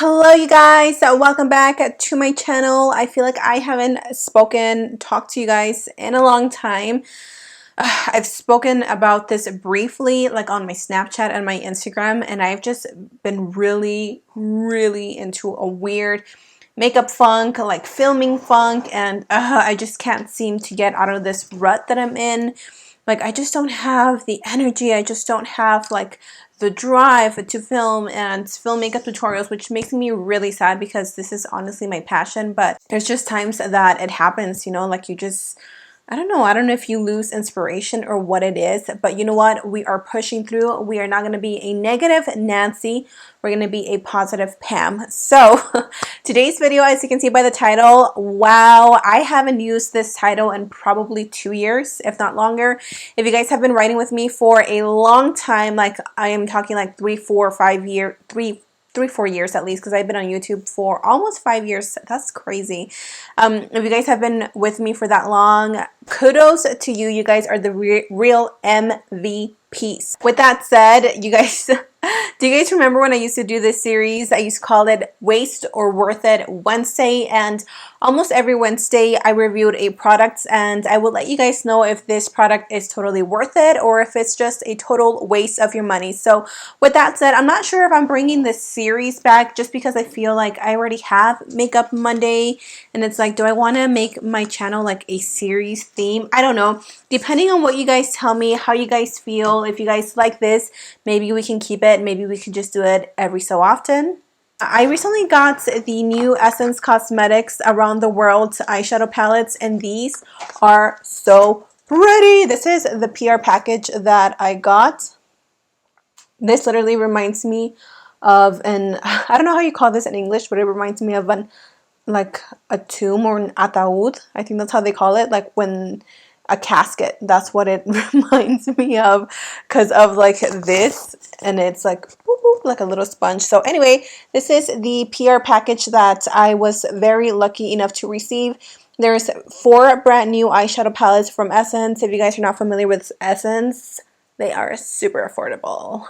Hello you guys, welcome back to my channel. I feel like I haven't talked to you guys in a long time. I've spoken about this briefly like on my Snapchat and my Instagram, and I've just been really into a weird makeup funk, like filming funk, and I just can't seem to get out of this rut that I'm in. Like, I just don't have the energy, I just don't have like the drive to film makeup tutorials, which makes me really sad because this is honestly my passion. But there's just times that it happens, you know, like you just, I don't know if you lose inspiration or what it is, but you know what? We are pushing through. We are not going to be a negative Nancy. We're going to be a positive Pam. So today's video, as you can see by the title, wow, I haven't used this title in probably 2 years, if not longer. If you guys have been writing with me for a long time, like I am talking like 3, 4, 5 years, 4 years at least, because I've been on YouTube for almost 5 years. That's crazy. If you guys have been with me for that long, kudos to you. You guys are the real MVPs. With that said, you guys, do you guys remember when I used to do this series? I used to call it Waste or Worth It Wednesday, and almost every Wednesday I reviewed a product, and I will let you guys know if this product is totally worth it or if it's just a total waste of your money. So with that said, I'm not sure if I'm bringing this series back just because I feel like I already have Makeup Monday, and it's like, do I want to make my channel like a series theme? I don't know. Depending on what you guys tell me, how you guys feel, if you guys like this, maybe we can keep it, maybe we can just do it every so often. I recently got the new Essence Cosmetics Around the World eyeshadow palettes, and these are so pretty. This is the PR package that I got. This literally reminds me of an, I don't know how you call this in English, but it reminds me of an, like a tomb or an ataúd. I think that's how they call it, like when a casket. That's what it reminds me of because of like this, and it's like whoop, whoop, like a little sponge. So anyway, this is the PR package that I was very lucky enough to receive. There's 4 brand new eyeshadow palettes from Essence. If you guys are not familiar with Essence, they are super affordable.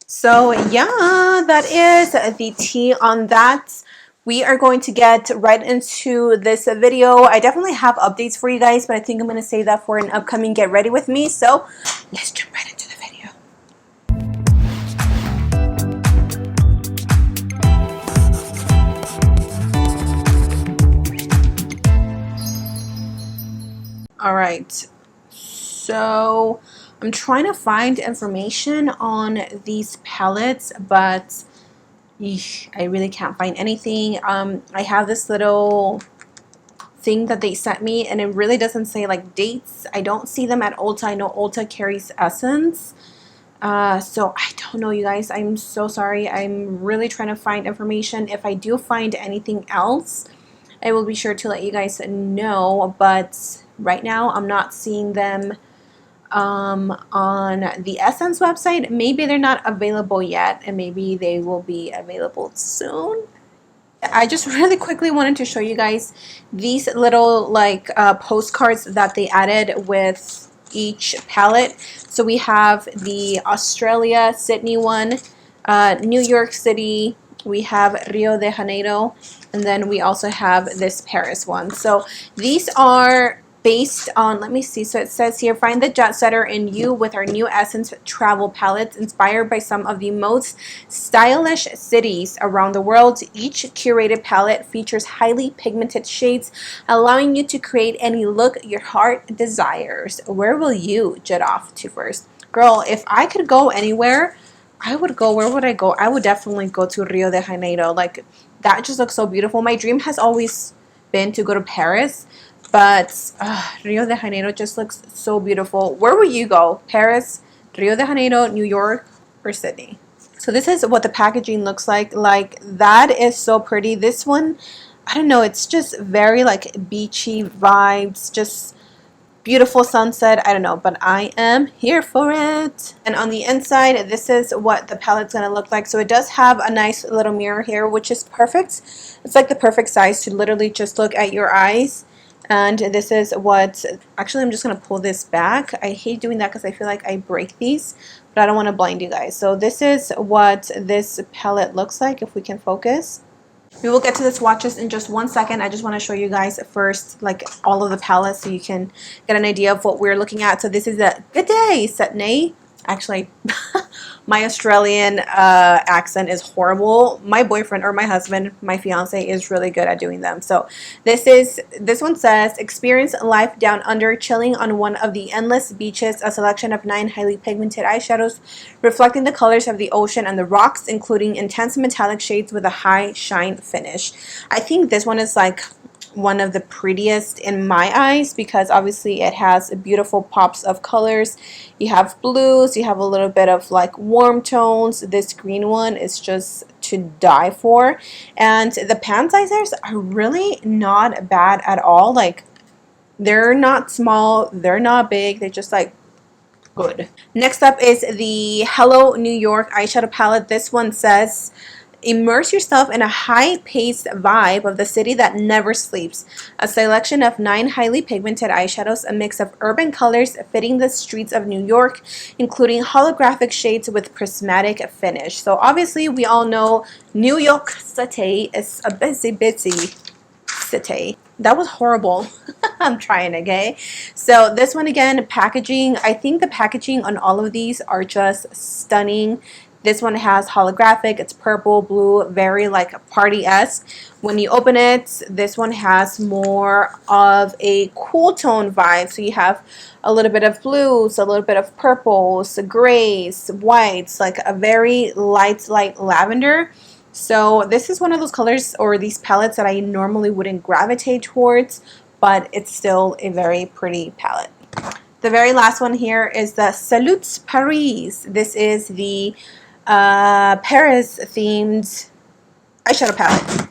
So yeah, that is the tea on that. We are going to get right into this video. I definitely have updates for you guys, but I think I'm going to save that for an upcoming Get Ready With Me. So let's jump right into the video. All right, so I'm trying to find information on these palettes, but I really can't find anything. I have this little thing that they sent me, and it really doesn't say like dates. I don't see them at Ulta. I know Ulta carries Essence. So I don't know, you guys. I'm so sorry. I'm really trying to find information. If I do find anything else, I will be sure to let you guys know. But right now, I'm not seeing them on the Essence website. Maybe they're not available yet, and maybe they will be available soon. I just really quickly wanted to show you guys these little like postcards that they added with each palette. So we have the Australia Sydney one, New York City, we have Rio de Janeiro, and then we also have this Paris one. So these are based on, let me see, so it says here, find the jet setter in you with our new Essence travel palettes inspired by some of the most stylish cities around the world. Each curated palette features highly pigmented shades, allowing you to create any look your heart desires. Where will you jet off to first? Girl, if I could go anywhere, I would go. Where would I go? I would definitely go to Rio de Janeiro. Like, that just looks so beautiful. My dream has always been to go to Paris, but Rio de Janeiro just looks so beautiful. Where would you go? Paris, Rio de Janeiro, New York, or Sydney? So this is what the packaging looks like. Like, that is so pretty. This one, I don't know, it's just very like beachy vibes, just beautiful sunset. I don't know, but I am here for it. And on the inside, this is what the palette's gonna look like. So it does have a nice little mirror here, which is perfect. It's like the perfect size to literally just look at your eyes. And this is what, actually I'm just going to pull this back. I hate doing that because I feel like I break these, but I don't want to blind you guys. So this is what this palette looks like, if we can focus. We will get to the swatches in just one second. I just want to show you guys first like all of the palettes so you can get an idea of what we're looking at. So this is a Good Day Setney. Actually, my Australian accent is horrible. My boyfriend or my husband, my fiance, is really good at doing them. So this one says, experience life down under, chilling on one of the endless beaches, a selection of 9 highly pigmented eyeshadows reflecting the colors of the ocean and the rocks, including intense metallic shades with a high shine finish. I think this one is like one of the prettiest in my eyes because obviously it has beautiful pops of colors. You have blues, you have a little bit of like warm tones. This green one is just to die for, and the pan sizers are really not bad at all. Like, they're not small, they're not big, they're just like good. Next up is the Hello New York eyeshadow palette. This one says, immerse yourself in a high-paced vibe of the city that never sleeps. A selection of 9 highly pigmented eyeshadows, a mix of urban colors fitting the streets of New York, including holographic shades with prismatic finish. So obviously we all know New York City is a busy city. That was horrible. I'm trying, okay? So this one again, packaging. I think the packaging on all of these are just stunning. This one has holographic, it's purple, blue, very like party-esque. When you open it, this one has more of a cool tone vibe. So you have a little bit of blues, a little bit of purples, grays, whites, like a very light lavender. So this is one of those colors or these palettes that I normally wouldn't gravitate towards, but it's still a very pretty palette. The very last one here is the Salut Paris. This is the Paris themed eyeshadow palette.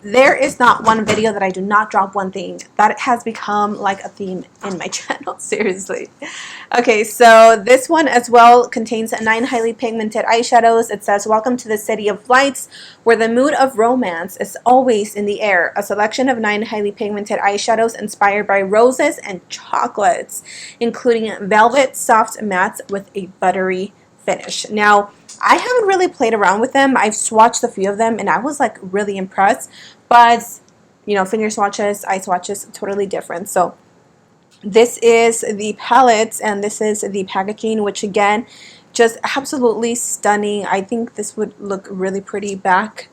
There is not one video that I do not drop one thing. That has become like a theme in my channel, seriously. Okay, so this one as well contains 9 highly pigmented eyeshadows. It says, welcome to the city of lights, where the mood of romance is always in the air. A selection of 9 highly pigmented eyeshadows inspired by roses and chocolates, including velvet soft mattes with a buttery finish. Now, I haven't really played around with them. I've swatched a few of them and I was like really impressed, but you know, finger swatches, eye swatches, totally different. So this is the palette and this is the packaging, which again, just absolutely stunning. I think this would look really pretty back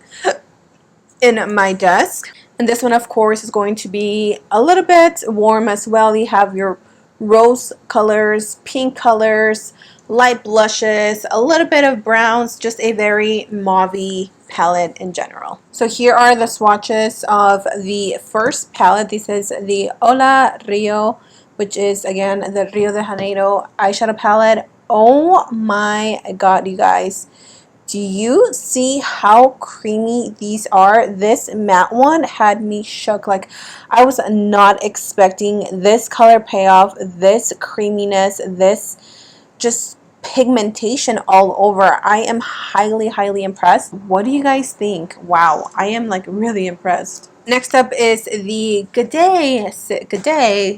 in my desk. And this one of course is going to be a little bit warm as well. You have your rose colors, pink colors, light blushes, a little bit of browns, just a very mauve-y palette in general. So here are the swatches of the first palette. This is the Ola Rio, which is again the Rio de Janeiro eyeshadow palette. Oh my god, you guys. Do you see how creamy these are? This matte one had me shook. Like, I was not expecting this color payoff, this creaminess, this just pigmentation all over. I am highly impressed. What do you guys think? Wow, I am like really impressed. Next up is the Good Day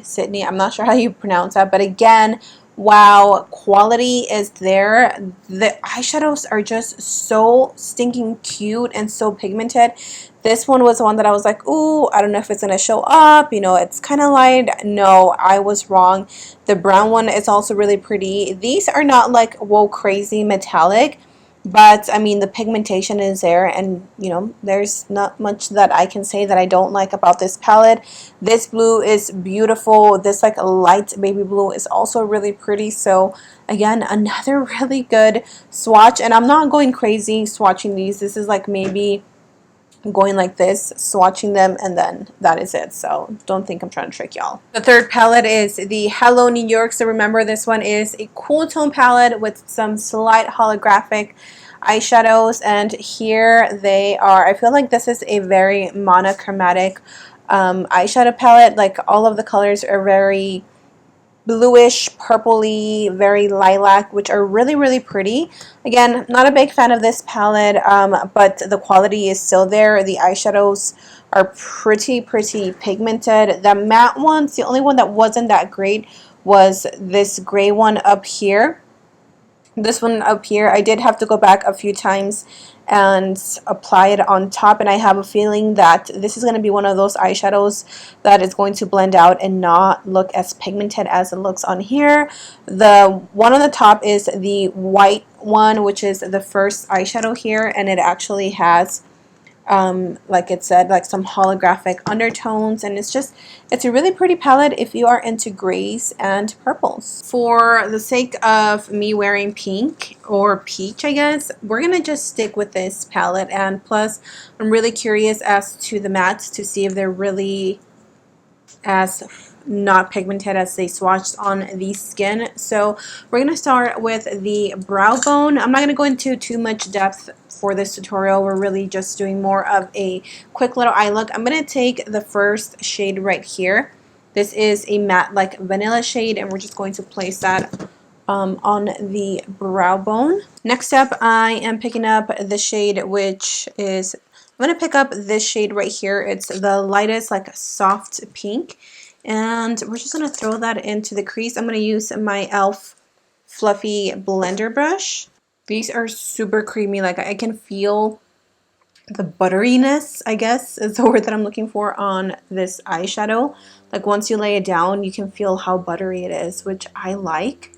Sydney. I'm not sure how you pronounce that, but again, wow, quality is there. The eyeshadows are just so stinking cute and so pigmented. This one was one that I was like, ooh, I don't know if it's gonna show up, you know, it's kind of light. No, I was wrong. The brown one is also really pretty. These are not like whoa crazy metallic, but I mean the pigmentation is there, and you know, there's not much that I can say that I don't like about this palette. This blue is beautiful. This like light baby blue is also really pretty. So again, another really good swatch, and I'm not going crazy swatching these. This is like maybe going like this, swatching them, and then that is it. So don't think I'm trying to trick y'all. The third palette is the Hello New York. So remember, this one is a cool tone palette with some slight holographic eyeshadows, and here they are. I feel like this is a very monochromatic eyeshadow palette. Like, all of the colors are very bluish, purpley, very lilac, which are really pretty. Again, not a big fan of this palette, but the quality is still there. The eyeshadows are pretty pigmented. The matte ones, the only one that wasn't that great was this gray one up here. This one up here, I did have to go back a few times and apply it on top. And I have a feeling that this is going to be one of those eyeshadows that is going to blend out and not look as pigmented as it looks on here. The one on the top is the white one, which is the first eyeshadow here, and it actually has like it said, like some holographic undertones, and it's a really pretty palette if you are into grays and purples. For the sake of me wearing pink or peach, I guess, we're gonna just stick with this palette, and plus I'm really curious as to the mattes to see if they're really as not pigmented as they swatched on the skin. So we're going to start with the brow bone. I'm not going to go into too much depth for this tutorial. We're really just doing more of a quick little eye look. I'm going to take the first shade right here. This is a matte like vanilla shade, and we're just going to place that on the brow bone. Next up, I am picking up the shade, which is, I'm going to pick up this shade right here. It's the lightest, like soft pink. And we're just going to throw that into the crease. I'm going to use my e.l.f. Fluffy Blender Brush. These are super creamy. Like, I can feel the butteriness, I guess, is the word that I'm looking for on this eyeshadow. Like, once you lay it down, you can feel how buttery it is, which I like.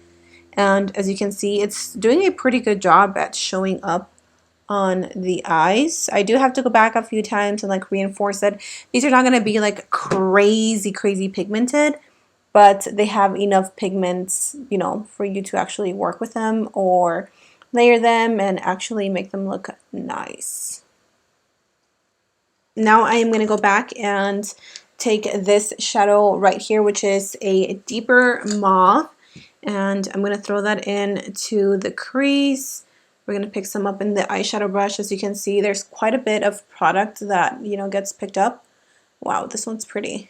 And as you can see, it's doing a pretty good job at showing up on the eyes. I do have to go back a few times and like reinforce it. These are not going to be like crazy pigmented, but they have enough pigments, you know, for you to actually work with them or layer them and actually make them look nice. Now I am going to go back and take this shadow right here, which is a deeper mauve, and I'm going to throw that into the crease. We're going to pick some up in the eyeshadow brush. As you can see, there's quite a bit of product that, you know, gets picked up. Wow, this one's pretty.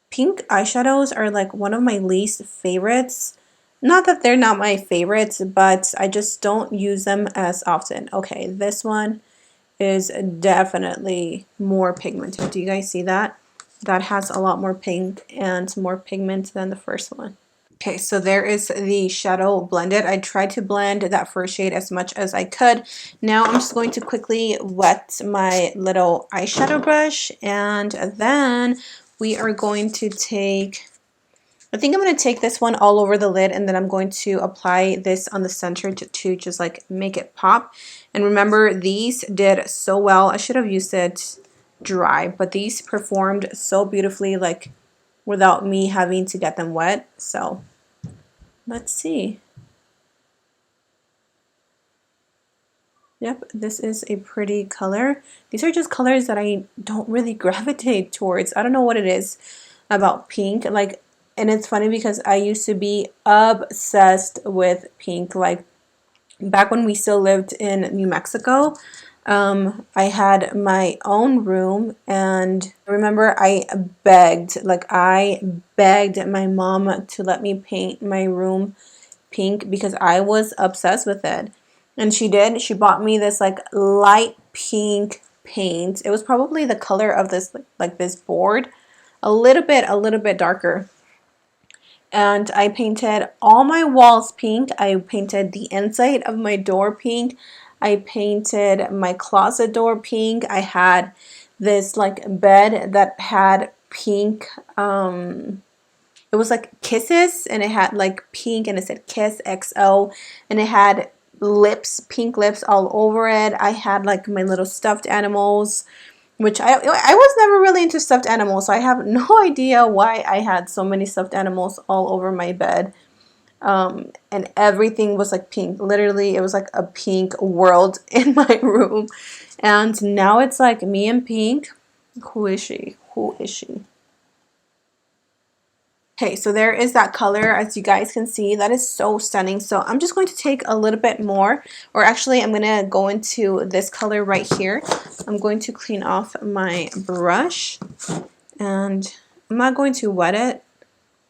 Pink eyeshadows are like one of my least favorites. Not that they're not my favorites, but I just don't use them as often. Okay, this one is definitely more pigmented. Do you guys see that? That has a lot more pink and more pigment than the first one. Okay, so there is the shadow blended. I tried to blend that first shade as much as I could. Now I'm just going to quickly wet my little eyeshadow brush, and then we are going to take, I think I'm going to take this one all over the lid, and then I'm going to apply this on the center to just like make it pop. And remember, these did so well. I should have used it dry, but these performed so beautifully, like without me having to get them wet. So let's see. Yep, this is a pretty color. These are just colors that I don't really gravitate towards. I don't know what it is about pink. Like, and it's funny because I used to be obsessed with pink. Like, back when we still lived in New Mexico, I had my own room, and I remember I begged my mom to let me paint my room pink because I was obsessed with it. And she did. She bought me this like light pink paint. It was probably the color of this like this board, a little bit darker. And I painted all my walls pink. I painted the inside of my door pink. I painted my closet door pink. I had this like bed that had pink, it was like kisses, and it had like pink, and it said kiss XO, and it had lips, pink lips all over it. I had like my little stuffed animals, which I was never really into stuffed animals, so I have no idea why I had so many stuffed animals all over my bed. And everything was like pink. Literally, it was like a pink world in my room. And now it's like me and pink. Who is she? Who is she? Okay, so there is that color. As you guys can see, that is so stunning. So I'm just going to take a little bit more, or actually I'm going to go into this color right here. I'm going to clean off my brush, and I'm not going to wet it.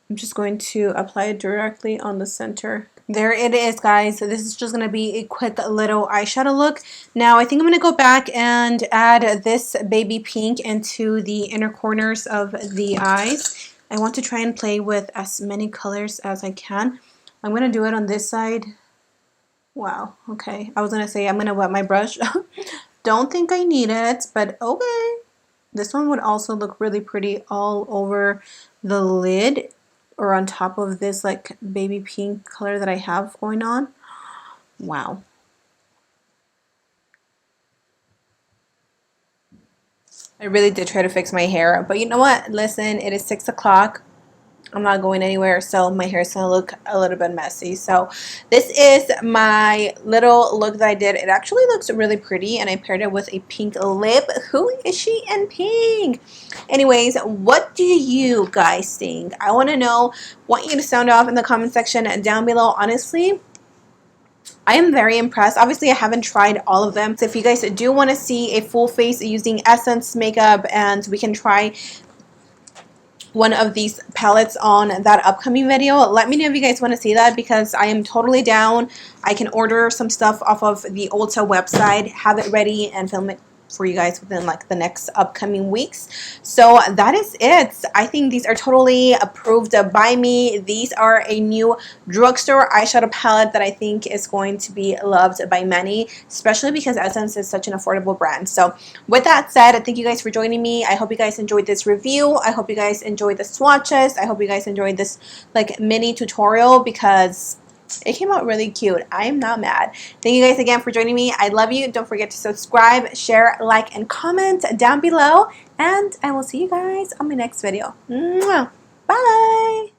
I'm just going to apply it directly on the center. There it is, guys. So this is just going to be a quick little eyeshadow look. Now I think I'm going to go back and add this baby pink into the inner corners of the eyes. I want to try and play with as many colors as I can. I'm going to do it on this side. Wow, okay. I was gonna say I'm gonna wet my brush. Don't think I need it, but okay. This one would also look really pretty all over the lid or on top of this like baby pink color that I have going on. Wow. I really did try to fix my hair, but you know what? Listen, it is 6 o'clock. I'm not going anywhere, so my hair is gonna look a little bit messy. So this is my little look that I did. It actually looks really pretty, and I paired it with a pink lip. Who is she in pink? Anyways, what do you guys think? I want to know. Want you to sound off in the comment section down below. Honestly, I am very impressed. Obviously, I haven't tried all of them. So if you guys do want to see a full face using Essence makeup, and we can try one of these palettes on that upcoming video, let me know if you guys want to see that, because I am totally down. I can order some stuff off of the Ulta website, have it ready, and film it for you guys within like the next upcoming weeks. So that is it. I think these are totally approved by me. These are a new drugstore eyeshadow palette that I think is going to be loved by many, especially because Essence is such an affordable brand. So with that said, thank you guys for joining me. I hope you guys enjoyed this review. I hope you guys enjoyed the swatches. I hope you guys enjoyed this like mini tutorial, because it came out really cute. I am not mad. Thank you guys again for joining me. I love you. Don't forget to subscribe, share, like, and comment down below. And I will see you guys on my next video. Mwah. Bye.